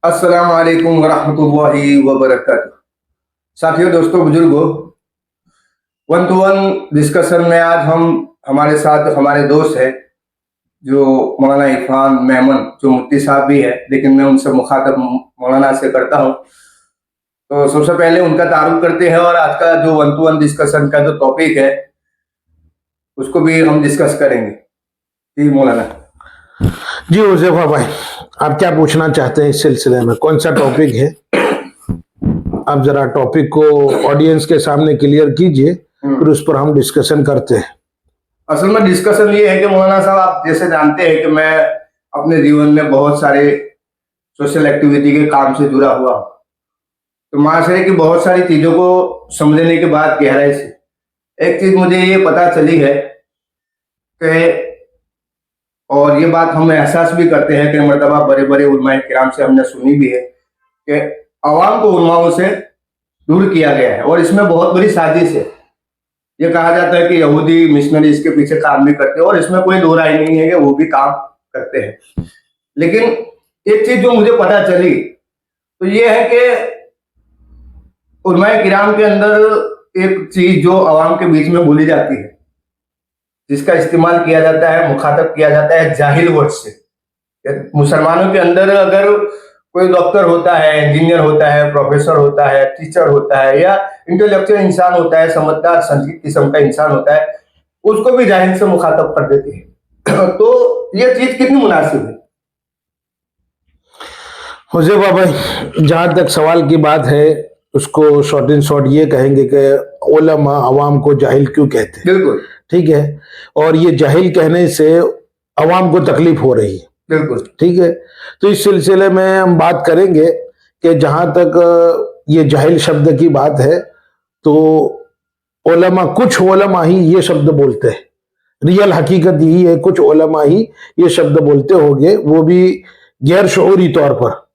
अस्सलाम वालेकुम वरहमतुल्लाहि वबरकातुह। साथियों, दोस्तों, बुजुर्गों, वन टू वन डिस्कशन में आज हम हमारे साथ हमारे दोस्त हैं जो मौलाना इरफान मेमन, जो मुफ्ती साहब भी है, लेकिन मैं उनसे मुखातब मौलाना से करता हूँ। तो सबसे पहले उनका तारुफ करते हैं और आज का जो वन टू वन डिस्कशन का जो टॉपिक है उसको भी हम डिस्कस करेंगे। जी मौलाना। जी उज़ैफा भाई, आप क्या पूछना चाहते हैं इस सिलसिले में? कौन सा टॉपिक है? आप जरा टॉपिक को ऑडियंस के सामने क्लियर कीजिए, फिर उस पर हम डिस्कशन करते हैं। असल में डिस्कशन ये है कि मौलाना साहब, आप जैसे जानते हैं कि मैं अपने जीवन में बहुत सारे सोशल एक्टिविटी के काम से जुड़ा हुआ हूँ। तो माशरे की बहुत सारी चीज़ों को समझने के बाद गहराई से एक चीज़ मुझे ये पता चली है कि, और ये बात हम एहसास भी करते हैं कि मर्तबा बड़े बड़े उलमाए किराम से हमने सुनी भी है कि अवाम को उलमाओं से दूर किया गया है और इसमें बहुत बड़ी साजिश है। ये कहा जाता है कि यहूदी मिशनरी इसके पीछे काम भी करते हैं और इसमें कोई दो राय नहीं है कि वो भी काम करते हैं। लेकिन एक चीज जो मुझे पता चली तो ये है कि उलमाए किराम के अंदर एक चीज जो अवाम के बीच में बोली जाती है, जिसका इस्तेमाल किया जाता है, मुखातब किया जाता है जाहिल वर्ड से। मुसलमानों के अंदर अगर कोई डॉक्टर होता है, इंजीनियर होता है, प्रोफेसर होता है, टीचर होता है या इंटेलेक्चुअल इंसान होता है, समझदार संजीद किस्म का इंसान होता है, उसको भी जाहिल से मुखातब कर देते हैं। तो ये चीज कितनी मुनासिब है? हुज़ैफा भाई, जहां तक सवाल की बात है उसको शॉर्ट इन शॉर्ट ये कहेंगे कि उलमा अवाम को जाहिल क्यों कहते हैं। बिल्कुल ठीक है, और ये जाहिल कहने से अवाम को तकलीफ हो रही है। बिल्कुल ठीक है, तो इस सिलसिले में हम बात करेंगे कि जहां तक ये जाहिल शब्द की बात है तो उलमा, कुछ उलमा ही ये शब्द बोलते हैं। रियल हकीकत यही है, कुछ उलमा ही ये शब्द बोलते होंगे, वो भी गैर शऊरी तौर पर।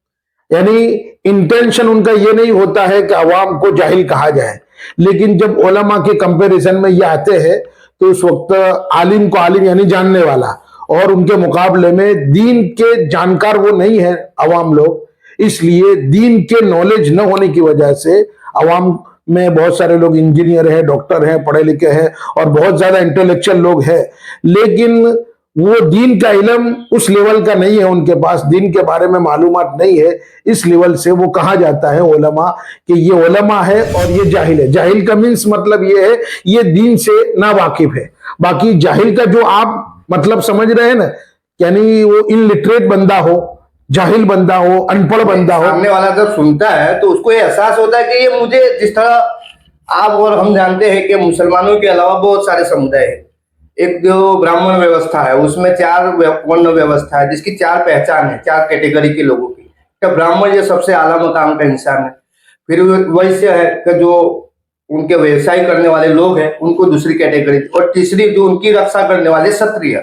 यानी इंटेंशन उनका ये नहीं होता है कि अवाम को जाहिल कहा जाए, लेकिन जब उलमा के कंपैरिजन में ये आते हैं तो उस वक्त आलिम को आलिम यानी जानने वाला, और उनके मुकाबले में दीन के जानकार वो नहीं है अवाम लोग। इसलिए दीन के नॉलेज न होने की वजह से अवाम में बहुत सारे लोग इंजीनियर हैं, डॉक्टर हैं, पढ़े लिखे हैं और बहुत ज्यादा इंटेलेक्चुअल लोग हैं, लेकिन वो दीन का इल्म उस लेवल का नहीं है, उनके पास दीन के बारे में मालूमात नहीं है। इस लेवल से वो कहा जाता है उलमा कि ये उलमा है और ये जाहिल है। जाहिल का मीन्स मतलब ये है ये दीन से ना वाकिफ है। बाकी जाहिल का जो आप मतलब समझ रहे हैं ना, यानी वो इनलिटरेट बंदा हो, जाहिल बंदा हो, अनपढ़ बंदा हो। सामने वाला जब सुनता है तो उसको ये एहसास होता है कि ये मुझे, जिस तरह आप और हम जानते हैं कि मुसलमानों के अलावा बहुत सारे समुदाय हैं। एक जो ब्राह्मण व्यवस्था है उसमें चार वर्ण व्यवस्था है, जिसकी चार पहचान है, चार कैटेगरी के लोगों की। क्या ब्राह्मण ये सबसे आला मकाम का इंसान है। फिर वैसे है कि जो उनके व्यवसाय करने वाले लोग हैं उनको दूसरी कैटेगरी, और तीसरी जो उनकी रक्षा करने वाले क्षत्रिय,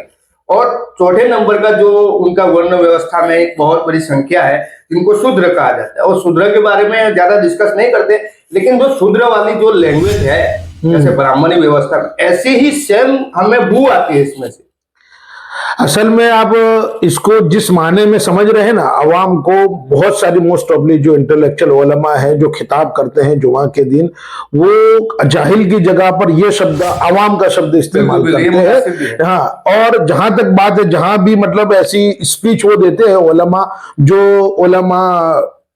और चौथे नंबर का जो उनका वर्ण व्यवस्था में एक बहुत बड़ी संख्या है जिनको शूद्र कहा जाता है। और शूद्र के बारे में ज्यादा डिस्कस नहीं करते, लेकिन जो शूद्र वाली जो लैंग्वेज है जैसे ब्राह्मणी व्यवस्था में, ऐसे ही सेम हमें बू आती है इसमें से। असल में आप इसको जिस माने में समझ रहे हैं ना, अवाम को बहुत सारी मोस्ट ऑफली जो इंटेलेक्चुअल उलमा है जो खिताब करते हैं जुमा के दिन, वो जाहिल की जगह पर ये शब्द अवाम का शब्द इस्तेमाल करते हैं। हाँ, और जहां तक बात है, जहां भी मतलब ऐसी स्पीच वो देते हैं उलमा, जो उलमा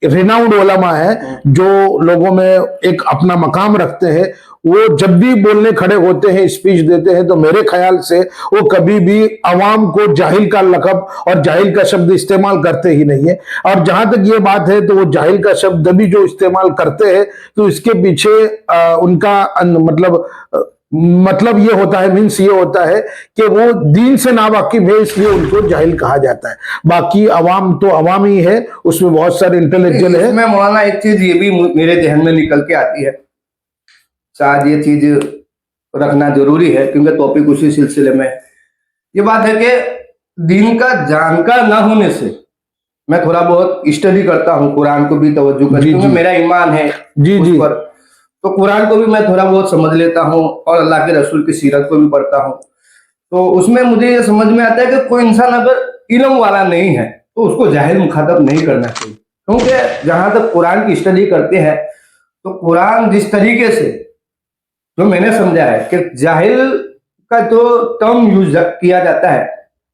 रिनाउंड उलमा है, जो लोगों में एक अपना मकाम रखते हैं, वो जब भी बोलने खड़े होते हैं, स्पीच देते हैं, तो मेरे ख्याल से वो कभी भी अवाम को जाहिल का लक़ब और जाहिल का शब्द इस्तेमाल करते ही नहीं है। और जहां तक ये बात है तो वो जाहिल का शब्द भी जो इस्तेमाल करते हैं तो इसके पीछे उनका मतलब ये होता है, मीन्स ये होता है कि वो दीन से नावाकिफ है, इसलिए उनको जाहिल कहा जाता है। बाकी अवाम तो अवाम ही है, उसमें बहुत सारे इंटेलेक्चुअल है। इसमें मौलाना एक चीज ये भी मेरे ध्यान में निकल के आती है, शायद ये चीज रखना जरूरी है क्योंकि टॉपिक उसी सिलसिले में है। ये बात है कि दीन का जानकार ना होने से, मैं थोड़ा बहुत स्टडी करता हूँ, कुरान को भी तवज्जो करता हूँ क्योंकि मेरा ईमान है उस पर, तो कुरान को भी मैं थोड़ा बहुत समझ लेता हूँ और अल्लाह के रसूल की सीरत को भी पढ़ता हूँ। तो उसमें मुझे ये समझ में आता है कि कोई इंसान अगर इल्म वाला नहीं है तो उसको जाहिल मुखातब नहीं करना चाहिए। क्योंकि जहां तक कुरान की स्टडी करते हैं तो कुरान जिस तरीके से, जो मैंने समझा है कि जाहिल का जो टर्म यूज किया जाता है,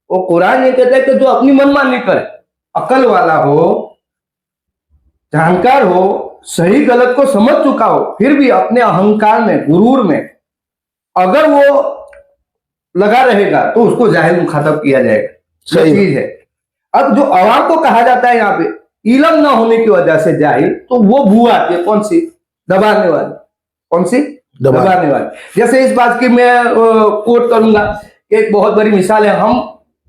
वो कुरान ये कहता है कि जो अपनी मनमानी करे, अकल वाला हो, जानकार हो, सही गलत को समझ चुका हो, फिर भी अपने अहंकार में, गुरूर में अगर वो लगा रहेगा तो उसको जाहिल मुखातब किया जाएगा। सही चीज है। अब जो अवाम को कहा जाता है यहाँ पे इलम ना होने की वजह से जाहिल, तो वो भू आती है, कौन सी? दबाने वाली। कौन सी? दबाने वाली। जैसे इस बात की मैं कोट करूंगा कि एक बहुत बड़ी मिसाल है, हम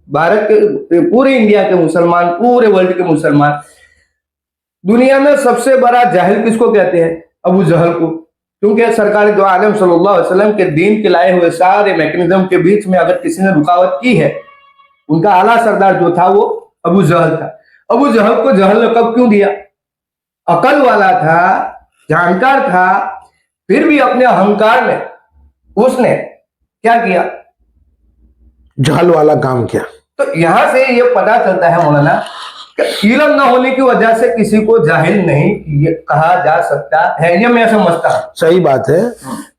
भारत के, पूरे इंडिया के मुसलमान, पूरे वर्ल्ड के मुसलमान, दुनिया में सबसे बड़ा जाहिल किसको कहते हैं? अबू जहल को। क्योंकि सरकार दो आलम सल्लल्लाहु अलैहि वसल्लम के दीन के लाए हुए सारे मैकेनिज्म के बीच में अगर किसी ने रुकावट की है, उनका आला सरदार जो था वो अबू जहल था। अबू जहल को जहल लक़ब क्यों दिया? अकल वाला था, जानकार था, फिर भी अपने अहंकार में उसने क्या किया? जहल वाला काम किया। तो यहां से ये पता चलता है मौलाना कि इल्म ना होने की वजह से किसी को जाहिल नहीं ये कहा जा सकता है, ये मैं समझता हूं। सही बात है,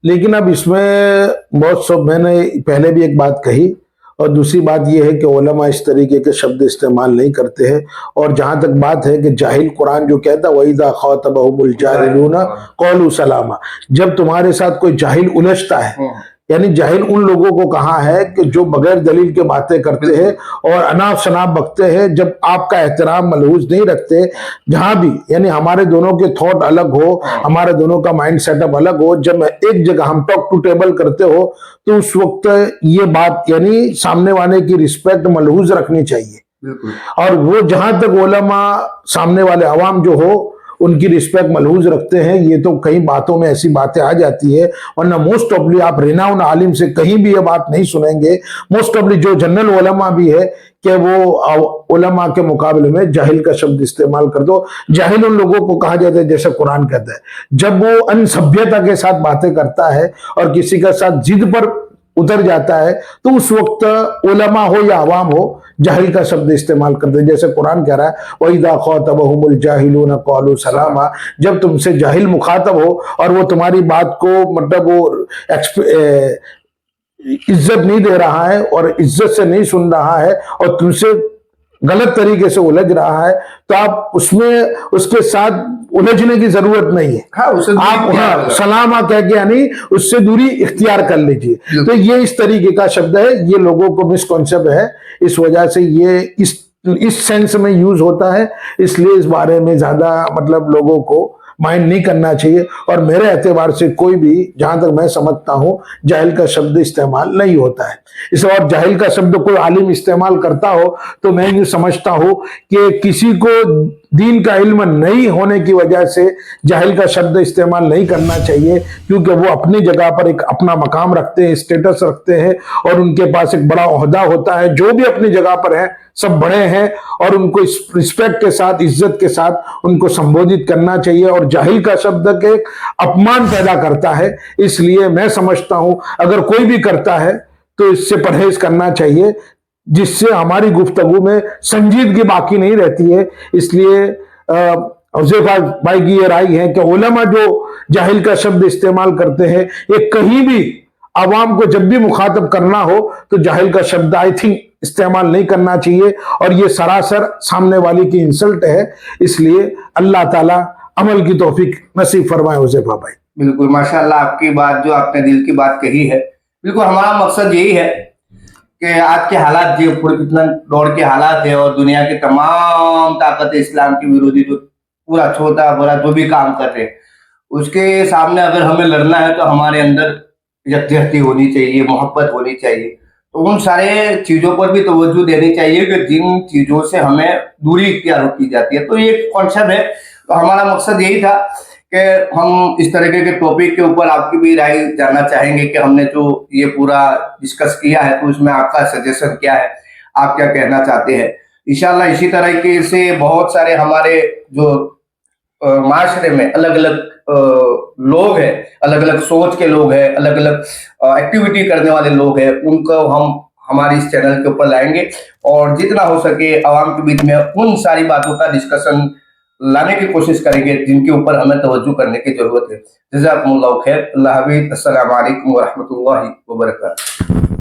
लेकिन अब इसमें बहुत सब, मैंने पहले भी एक बात कही, और दूसरी बात यह है कि उलमा इस तरीके के शब्द इस्तेमाल नहीं करते हैं। और जहां तक बात है कि जाहिल, कुरान जो कहता है वइज़ा ख़ातबहुमुल जाहिलूना क़ालू सलामा, जब तुम्हारे साथ कोई जाहिल उलझता है, यानी जाहिल उन लोगों को कहा है कि जो बगैर दलील के बातें करते हैं और अनाप शनाप बकते हैं, जब आपका एहतराम मलहूज नहीं रखते, जहां भी, यानी हमारे दोनों के थॉट अलग हो, हमारे दोनों का माइंड सेटअप अलग हो, जब एक जगह हम टॉक टू टेबल करते हो, तो उस वक्त ये बात, यानी सामने वाले की रिस्पेक्ट मलहूज रखनी चाहिए। और वो जहां तक उलमा सामने वाले अवाम जो हो उनकी रिस्पेक्ट मलहूज रखते हैं, ये तो कई बातों में ऐसी बातें आ जाती है, वरना मोस्ट ऑफली आप रिनाउन आलिम से कहीं भी ये बात नहीं सुनेंगे। मोस्ट ऑफली जो जनरल उलमा भी है कि वो उलमा के मुकाबले में जाहिल का शब्द इस्तेमाल कर दो। जाहिल उन लोगों को कहा जाता है, जैसे कुरान कहता है, जब वो अनसभ्यता के साथ बातें करता है और किसी के साथ जिद पर उतर जाता है, तो उस वक्त उलमा हो या अवाम हो, जाहिल का शब्द इस्तेमाल करते हैं। जैसे कुरान कह रहा है वइज़ा ख़ातबहुमुल जाहिलूना क़ालू सलामा, जब तुमसे जाहिल मुखातब हो और वो तुम्हारी बात को, मतलब वो इज्जत नहीं दे रहा है और इज्जत से नहीं सुन रहा है और तुमसे गलत तरीके से उलझ रहा है, तो आप उसमें उसके साथ उलझने की जरूरत नहीं है। आप सलामा कह के यानी उससे दूरी इख्तियार कर लीजिए। तो ये इस तरीके का शब्द है, ये लोगों को मिसकॉन्सेप्ट है, इस वजह से ये इस सेंस में यूज होता है, इसलिए इस बारे में ज्यादा मतलब लोगों को माइंड नहीं करना चाहिए। और मेरे एतबार से कोई भी, जहां तक मैं समझता हूं, जाहिल का शब्द इस्तेमाल नहीं होता है। इस और जाहिल का शब्द कोई आलिम इस्तेमाल करता हो तो मैं ये समझता हूं कि किसी को दीन का इल्म नहीं होने की वजह से जाहिल का शब्द इस्तेमाल नहीं करना चाहिए, क्योंकि वो अपनी जगह पर एक अपना मकाम रखते हैं, स्टेटस रखते हैं और उनके पास एक बड़ा ओहदा होता है। जो भी अपनी जगह पर है सब बड़े हैं और उनको रिस्पेक्ट के साथ, इज्जत के साथ उनको संबोधित करना चाहिए। और जाहिल का शब्द के अपमान पैदा करता है, इसलिए मैं समझता हूं अगर कोई भी करता है तो इससे परहेज करना चाहिए, जिससे हमारी गुफ्तगू में संजीदगी बाकी नहीं रहती है। इसलिए हुज़ैफा भाई की ये राय है कि उलमा जो जाहिल का शब्द इस्तेमाल करते हैं, ये कहीं भी आवाम को जब भी मुखातब करना हो तो जाहिल का शब्द आई थिंक इस्तेमाल नहीं करना चाहिए, और ये सरासर सामने वाले की इंसल्ट है। इसलिए अल्लाह ताला अमल की तौफीक नसीब फरमाए हुज़ैफा भाई। बिल्कुल, माशाअल्लाह, आपकी बात, जो आपने दिल की बात कही है, बिल्कुल हमारा मकसद यही है कि आज के हालात, जो पूरे कितना दौड़ के हालात है और दुनिया के तमाम ताकत इस्लाम की विरोधी, जो पूरा छोटा बड़ा जो भी काम कर रहे हैं, उसके सामने अगर हमें लड़ना है तो हमारे अंदर यकजहती होनी चाहिए, मोहब्बत होनी चाहिए। तो उन सारे चीजों पर भी तवज्जो देनी चाहिए कि जिन चीजों से हमें दूरी इख्तियार की जाती है। तो ये कॉन्सेप्ट है। तो हमारा मकसद यही था कि हम इस तरीके के टॉपिक के ऊपर आपकी भी राय जानना चाहेंगे कि हमने जो ये पूरा डिस्कस किया है तो उसमें आपका सजेशन क्या है, आप क्या कहना चाहते हैं। इंशाल्लाह इसी तरीके से बहुत सारे हमारे जो माशरे में अलग अलग लोग हैं, अलग अलग सोच के लोग हैं, अलग अलग एक्टिविटी करने वाले लोग हैं, उनको हम हमारे इस चैनल के ऊपर लाएंगे और जितना हो सके आवाम के बीच में उन सारी बातों का डिस्कशन लाने की कोशिश करेंगे, जिनके ऊपर हमें तवज्जो करने की जरूरत है। जज़ाकुमुल्लाहु खैर। अल्लाह हाफ़िज़। अस्सलामु अलैकुम व रहमतुल्लाहि व बरकातहू।